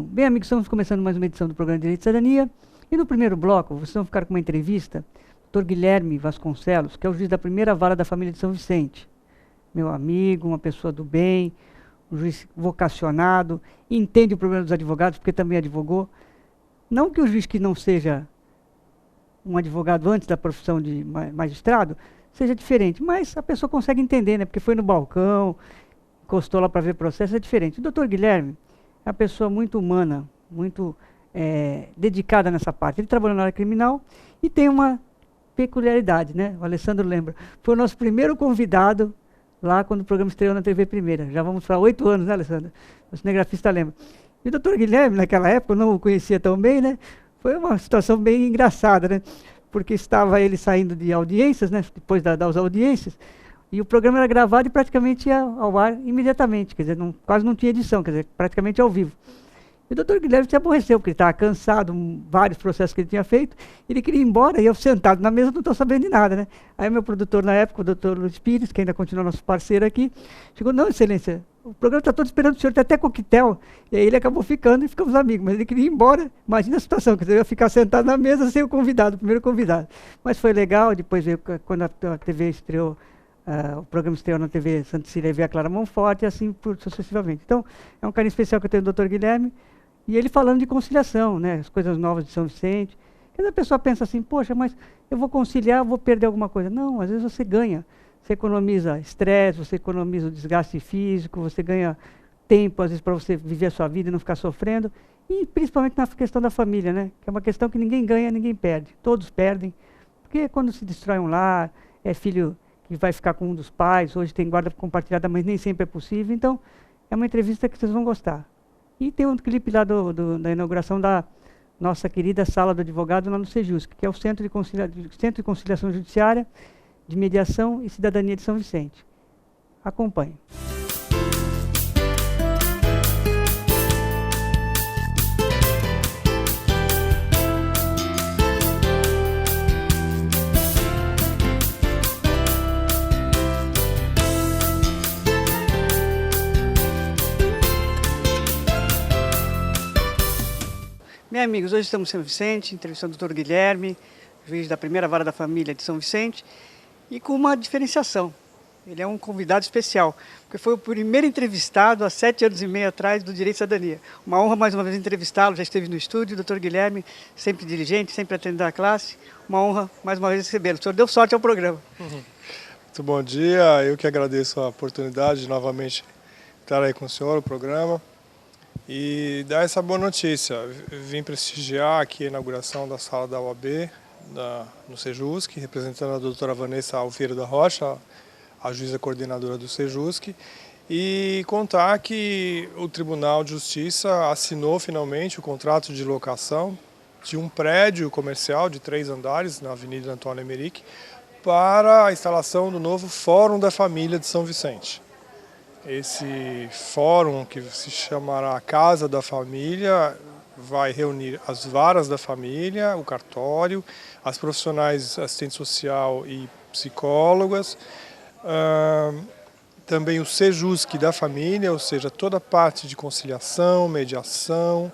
Bem, amigos, estamos começando mais uma edição do programa Direito e Cidadania. E no primeiro bloco, vocês vão ficar com uma entrevista do Dr. Guilherme Vasconcelos, que é o juiz da primeira vara da família de São Vicente. Meu amigo, uma pessoa do bem, um juiz vocacionado, entende o problema dos advogados, porque também advogou. Não que o juiz que não seja um advogado antes da profissão de magistrado seja diferente, mas a pessoa consegue entender, né? Porque foi no balcão, encostou lá para ver processo, é diferente. O doutor Guilherme é uma pessoa muito humana, muito dedicada nessa parte. Ele trabalhou na área criminal e tem uma peculiaridade, né? O Alessandro lembra. Foi o nosso primeiro convidado lá quando o programa estreou na TV Primeira. Já vamos para 8 anos, né, Alessandro? O cinegrafista lembra. E o doutor Guilherme, naquela época, eu não o conhecia tão bem, né? Foi uma situação bem engraçada, né? Porque estava ele saindo de audiências, né? Depois das audiências, e o programa era gravado e praticamente ia ao ar imediatamente, quer dizer, quase não tinha edição, quer dizer, praticamente ao vivo. E o doutor Guilherme se aborreceu, porque ele estava cansado, vários processos que ele tinha feito, ele queria ir embora, e eu sentado na mesa não estou sabendo de nada, né? Aí meu produtor na época, o doutor Luiz Pires, que ainda continua nosso parceiro aqui, chegou, não, excelência, o programa está todo esperando o senhor, tem até coquetel. E aí ele acabou ficando e ficamos amigos, mas ele queria ir embora, imagina a situação, quer dizer, eu ia ficar sentado na mesa sem o convidado, o primeiro convidado. Mas foi legal, depois veio, quando a TV estreou, o programa estreou na TV Santa Cecília e veio a Clara Monforte, e assim sucessivamente. Então, é um carinho especial que eu tenho do doutor Guilherme, e ele falando de conciliação, né, as coisas novas de São Vicente. Quer dizer, a pessoa pensa assim, poxa, mas eu vou conciliar, vou perder alguma coisa. Não, às vezes você ganha. Você economiza estresse, você economiza o desgaste físico, você ganha tempo, às vezes, para você viver a sua vida e não ficar sofrendo. E principalmente na questão da família, né, que é uma questão que ninguém ganha, ninguém perde. Todos perdem, porque quando se destrói um lar, é filho que vai ficar com um dos pais, hoje tem guarda compartilhada, mas nem sempre é possível. Então, é uma entrevista que vocês vão gostar. E tem um clipe lá da inauguração da nossa querida Sala do Advogado lá no Sejusc, que é o Centro de Conciliação Judiciária, de Mediação e Cidadania de São Vicente. Acompanhe. Bem, amigos, hoje estamos em São Vicente, entrevistando o doutor Guilherme, juiz da primeira vara da família de São Vicente, e com uma diferenciação. Ele é um convidado especial, porque foi o primeiro entrevistado há 7 anos e meio atrás do Direito e Cidadania. Uma honra mais uma vez entrevistá-lo, já esteve no estúdio, o doutor Guilherme, sempre diligente, sempre atendendo a classe. Uma honra mais uma vez recebê-lo. O senhor deu sorte ao programa. Muito bom dia, eu que agradeço a oportunidade de novamente estar aí com o senhor, o programa. E dar essa boa notícia, vim prestigiar aqui a inauguração da sala da OAB, no Sejusc, representando a doutora Vanessa Alveira da Rocha, a juíza coordenadora do Sejusc, e contar que o Tribunal de Justiça assinou finalmente o contrato de locação de um prédio comercial de 3 andares na Avenida Antônio Emerick para a instalação do novo Fórum da Família de São Vicente. Esse fórum, que se chamará Casa da Família, vai reunir as varas da família, o cartório, as profissionais assistente social e psicólogas, também o Sejusc da família, ou seja, toda a parte de conciliação, mediação,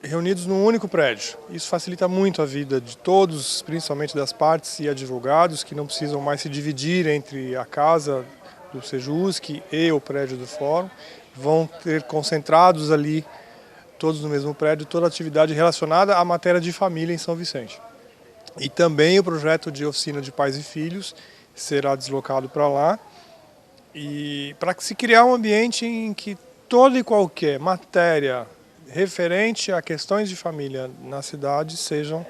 reunidos num único prédio. Isso facilita muito a vida de todos, principalmente das partes e advogados, que não precisam mais se dividir entre a casa do Sejusc e o prédio do fórum, vão ter concentrados ali, todos no mesmo prédio, toda a atividade relacionada à matéria de família em São Vicente. E também o projeto de oficina de pais e filhos será deslocado para lá, e para se criar um ambiente em que toda e qualquer matéria referente a questões de família na cidade sejam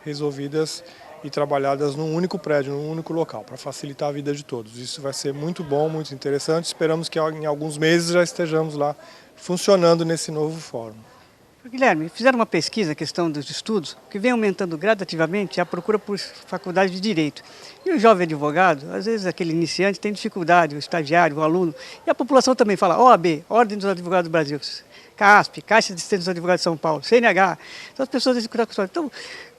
resolvidas e trabalhadas num único prédio, num único local, para facilitar a vida de todos. Isso vai ser muito bom, muito interessante. Esperamos que em alguns meses já estejamos lá funcionando nesse novo fórum. Guilherme, fizeram uma pesquisa, a questão dos estudos, que vem aumentando gradativamente a procura por faculdade de Direito. E o jovem advogado, às vezes aquele iniciante, tem dificuldade, o estagiário, o aluno, e a população também fala OAB, Ordem dos Advogados do Brasil, CASP, Caixa de Assistentes dos Advogados de São Paulo, CNH. Então as pessoas dizem que então,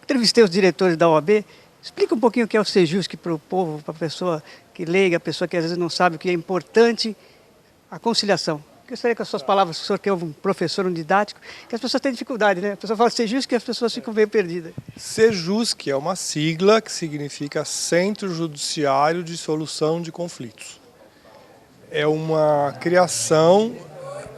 entrevistei os diretores da OAB, explica um pouquinho o que é o Sejusc para o povo, para a pessoa que leiga, a pessoa que às vezes não sabe o que é importante, a conciliação, Gostaria que as suas palavras, o senhor que é um professor, um didático, que as pessoas têm dificuldade, né? A pessoa fala Sejusc que as pessoas ficam meio perdidas. Sejusc é uma sigla que significa Centro Judiciário de Solução de Conflitos. É uma criação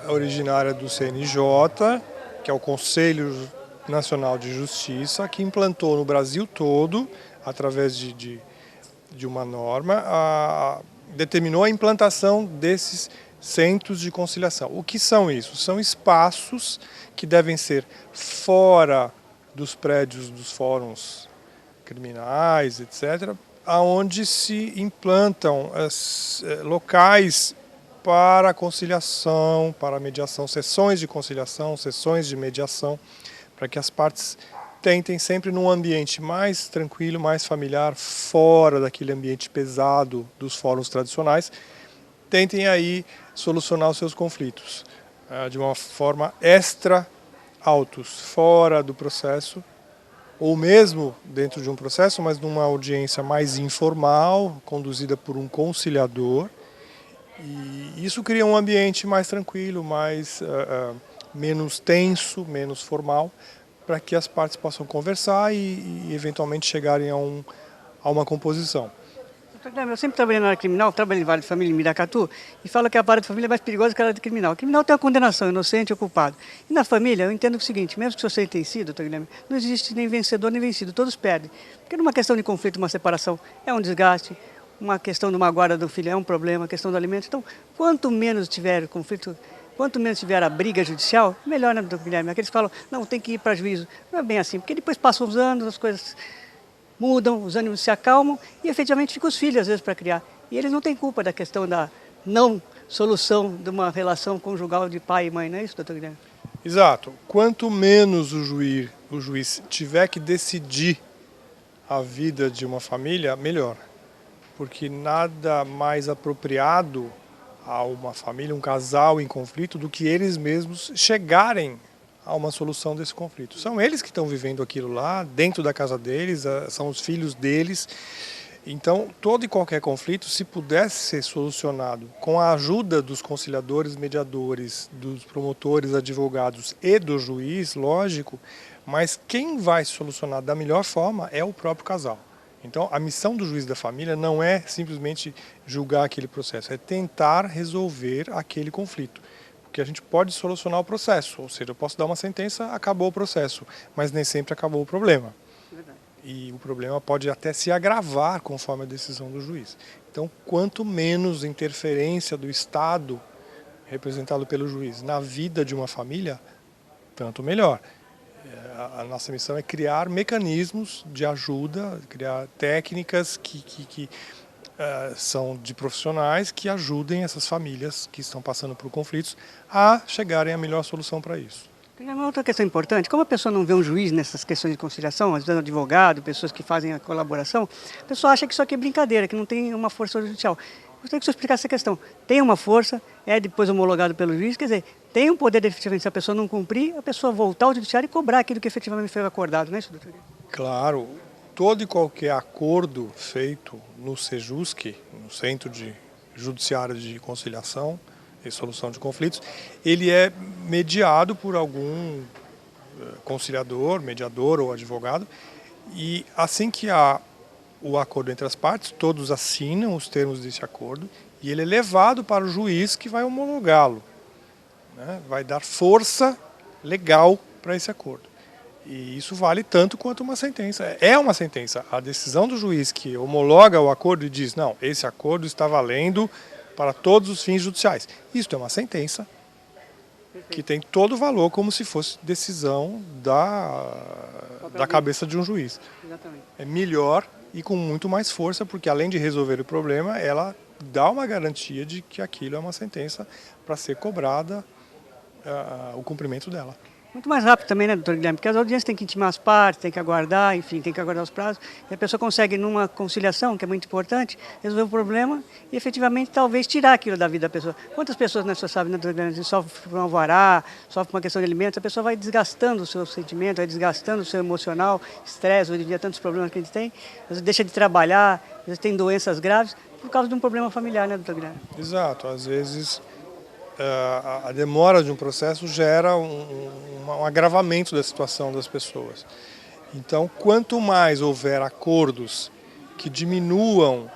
originária do CNJ, que é o Conselho Nacional de Justiça, que implantou no Brasil todo, através de uma norma, determinou a implantação desses centros de conciliação. O que são isso? São espaços que devem ser fora dos prédios dos fóruns criminais, etc., aonde se implantam locais para conciliação, para mediação, sessões de conciliação, sessões de mediação, para que as partes tentem sempre num ambiente mais tranquilo, mais familiar, fora daquele ambiente pesado dos fóruns tradicionais, tentem aí solucionar os seus conflitos de uma forma extra-autos, fora do processo, ou mesmo dentro de um processo, mas numa audiência mais informal, conduzida por um conciliador. E isso cria um ambiente mais tranquilo, menos tenso, menos formal, para que as partes possam conversar e eventualmente chegarem a uma composição. Eu sempre trabalhei na área criminal, trabalhei em vara de família em Miracatu, e falo que a vara de família é mais perigosa que a área de criminal. O criminal tem a condenação, inocente ou culpado. E na família, eu entendo o seguinte, mesmo que você tenha sido, doutor Guilherme, não existe nem vencedor nem vencido, todos perdem. Porque numa questão de conflito, uma separação, é um desgaste, uma questão de uma guarda do filho é um problema, a questão do alimento. Então, quanto menos tiver conflito, quanto menos tiver a briga judicial, melhor, né, doutor Guilherme? Aqueles que falam, não, tem que ir para juízo. Não é bem assim, porque depois passam os anos, as coisas mudam, os ânimos se acalmam e efetivamente ficam os filhos às vezes para criar. E eles não têm culpa da questão da não solução de uma relação conjugal de pai e mãe, não é isso, doutor Guilherme? Exato. Quanto menos o juiz tiver que decidir a vida de uma família, melhor. Porque nada mais apropriado a uma família, um casal em conflito, do que eles mesmos chegarem a uma solução desse conflito. São eles que estão vivendo aquilo lá, dentro da casa deles, são os filhos deles. Então, todo e qualquer conflito, se pudesse ser solucionado com a ajuda dos conciliadores, mediadores, dos promotores, advogados e do juiz, lógico, mas quem vai solucionar da melhor forma é o próprio casal. Então, a missão do juiz da família não é simplesmente julgar aquele processo, é tentar resolver aquele conflito. Porque a gente pode solucionar o processo, ou seja, eu posso dar uma sentença, acabou o processo, mas nem sempre acabou o problema. E o problema pode até se agravar conforme a decisão do juiz. Então, quanto menos interferência do Estado, representado pelo juiz, na vida de uma família, tanto melhor. A nossa missão é criar mecanismos de ajuda, criar técnicas que são de profissionais que ajudem essas famílias que estão passando por conflitos a chegarem à melhor solução para isso. Tem uma outra questão importante, como a pessoa não vê um juiz nessas questões de conciliação, às vezes advogado, pessoas que fazem a colaboração, a pessoa acha que isso aqui é brincadeira, que não tem uma força judicial. Gostaria que o senhor explicasse essa questão. Tem uma força, é depois homologado pelo juiz, quer dizer, tem um poder de efetivamente, se a pessoa não cumprir, a pessoa voltar ao judiciário e cobrar aquilo que efetivamente foi acordado, não é isso, doutor? Claro, todo e qualquer acordo feito no Sejusc, no Centro de Judiciário de Conciliação e Solução de Conflitos, ele é mediado por algum conciliador, mediador ou advogado, e assim que há o acordo entre as partes, todos assinam os termos desse acordo e ele é levado para o juiz que vai homologá-lo, né? Vai dar força legal para esse acordo. E isso vale tanto quanto uma sentença. É uma sentença. A decisão do juiz que homologa o acordo e diz, não, esse acordo está valendo para todos os fins judiciais. Isso é uma sentença que tem todo o valor como se fosse decisão da cabeça de um juiz. Exatamente. É melhor e com muito mais força, porque além de resolver o problema, ela dá uma garantia de que aquilo é uma sentença para ser cobrada o cumprimento dela. Muito mais rápido também, né, doutor Guilherme? Porque as audiências têm que intimar as partes, tem que aguardar, enfim, tem que aguardar os prazos. E a pessoa consegue, numa conciliação, que é muito importante, resolver o problema e, efetivamente, talvez tirar aquilo da vida da pessoa. Quantas pessoas, né, o senhor sabe, né, doutor Guilherme, sofre por um alvará, sofre por uma questão de alimentos, a pessoa vai desgastando o seu sentimento, vai desgastando o seu emocional, estresse, hoje em dia, tantos problemas que a gente tem, às vezes deixa de trabalhar, às vezes tem doenças graves, por causa de um problema familiar, né, doutor Guilherme? Exato, às vezes a demora de um processo gera um agravamento da situação das pessoas. Então, quanto mais houver acordos que diminuam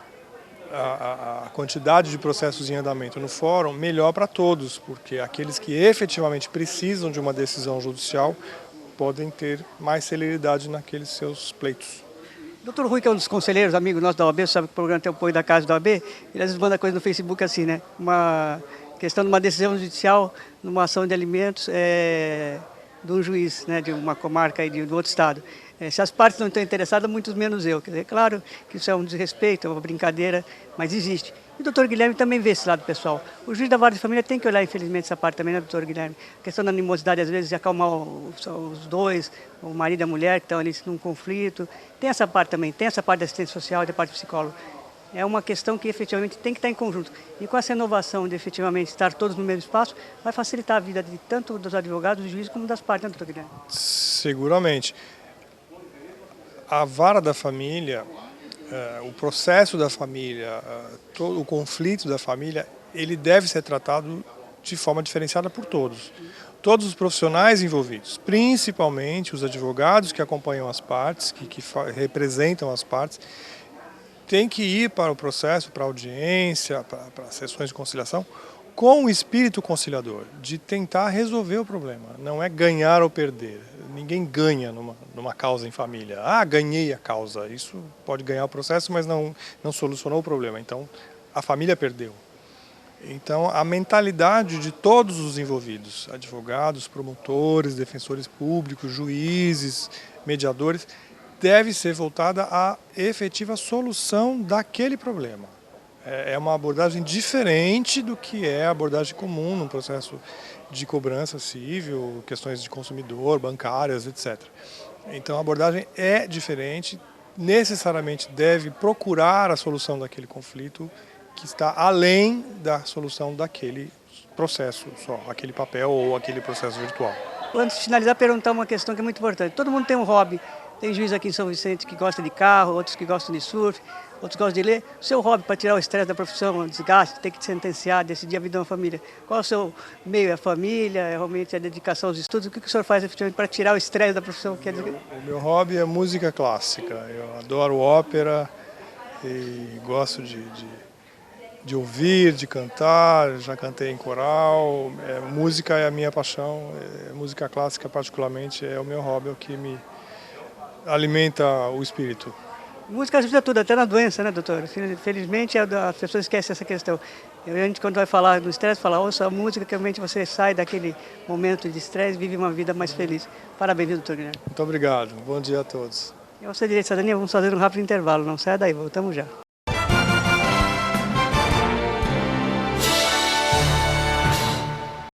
a quantidade de processos em andamento no fórum, melhor para todos, porque aqueles que efetivamente precisam de uma decisão judicial podem ter mais celeridade naqueles seus pleitos. Doutor Rui, que é um dos conselheiros, amigos nossos da OAB, sabe que o programa tem o apoio da Casa da OAB, ele às vezes manda coisa no Facebook assim, né? Uma questão de uma decisão judicial, numa ação de alimentos de um juiz, né? De uma comarca aí de outro estado. Se as partes não estão interessadas, muito menos eu. Quer dizer, é claro que isso é um desrespeito, é uma brincadeira, mas existe. E o doutor Guilherme também vê esse lado pessoal. O juiz da vara de família tem que olhar, infelizmente, essa parte também, né, doutor Guilherme? A questão da animosidade, às vezes, de acalmar os dois, o marido e a mulher, que estão ali num conflito. Tem essa parte também, tem essa parte da assistência social e da parte psicóloga. É uma questão que, efetivamente, tem que estar em conjunto. E com essa inovação de, efetivamente, estar todos no mesmo espaço, vai facilitar a vida de tanto dos advogados, dos juízes, como das partes, né, doutor Guilherme? Seguramente. A vara da família, o processo da família, todo o conflito da família, ele deve ser tratado de forma diferenciada por todos. Todos os profissionais envolvidos, principalmente os advogados que acompanham as partes, que representam as partes, têm que ir para o processo, para a audiência, para sessões de conciliação, com o espírito conciliador, de tentar resolver o problema. Não é ganhar ou perder. Ninguém ganha numa causa em família. Ah, ganhei a causa. Isso pode ganhar o processo, mas não solucionou o problema. Então, a família perdeu. Então, a mentalidade de todos os envolvidos, advogados, promotores, defensores públicos, juízes, mediadores, deve ser voltada à efetiva solução daquele problema. É uma abordagem diferente do que é a abordagem comum num processo de cobrança civil, questões de consumidor, bancárias, etc. Então a abordagem é diferente, necessariamente deve procurar a solução daquele conflito que está além da solução daquele processo só, aquele papel ou aquele processo virtual. Antes de finalizar, perguntar uma questão que é muito importante. Todo mundo tem um hobby. Tem juiz aqui em São Vicente que gosta de carro, outros que gostam de surf, outros gostam de ler. O seu hobby para tirar o estresse da profissão, o desgaste, ter que sentenciar, decidir a vida de uma família. Qual é o seu meio? É a família? É realmente a dedicação aos estudos? O que o senhor faz efetivamente para tirar o estresse da profissão? O meu hobby é música clássica. Eu adoro ópera e gosto de ouvir, de cantar. Já cantei em coral. Música é a minha paixão. Música clássica, particularmente, é o meu hobby, é o que me alimenta o espírito. Música ajuda tudo, até na doença, né, doutor? Felizmente as pessoas esquecem essa questão. A gente, quando vai falar do estresse, fala, ouça a música, que realmente você sai daquele momento de estresse e vive uma vida mais feliz. Parabéns, doutor Guilherme. Muito obrigado. Bom dia a todos. E você, Direito de Cidadania, vamos fazer um rápido intervalo. Não saia daí, voltamos já.